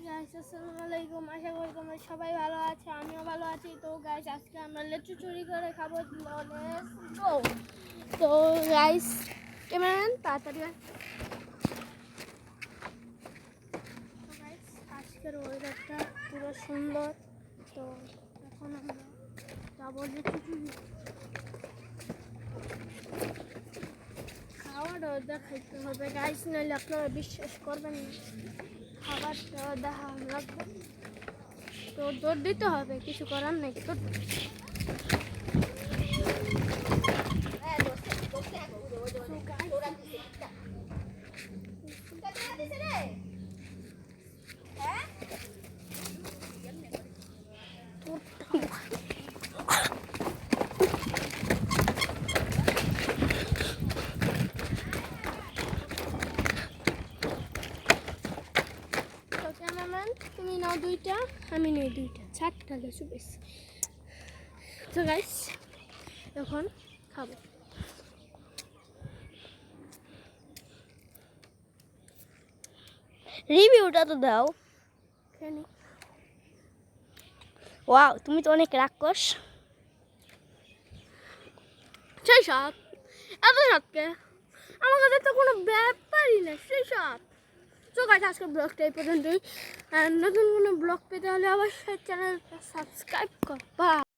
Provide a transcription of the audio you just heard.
Guys আসসালামু আলাইকুম। আশা করি তোমরা সবাই ভালো আছো, আমিও ভালো আছি। তো গাইস আজকে আমরা লিচু চুরি করে খাবো। তো গাইস ক্যামেরাম্যান তাড়াতাড়ি গাইস আজকের ওয়েদারটা পুরো সুন্দর। তো এখন আমরা যাবো লিচু চুরি। খাওয়ার ওয়েদার খাইতে হবে গাইস, নাহলে আপনারা বিশ্বাস করবেন না। খাবারটা দেখা লাগবে, তো দৌড় দিতে হবে, কিছু করার নেই। তো ক্যামেরাম্যান তুমি নাও দুইটা, আমি নেই দুইটা, 4টা লেচু বেশি। তো গাইস এখন খাবো। রিভিউটা তো দাও। কেন ওয়াও, তুমি তো অনেক রাক্ষস। সেই সাপ, এত সাপকে আমার কাছে তো কোনো ব্যাপারই না, সেই সাপ। তো গাইস আজকের ব্লগটা এই পর্যন্তই। আর নতুন কোনো ব্লগ পেতে হলে অবশ্যই চ্যানেলটা সাবস্ক্রাইব করবা।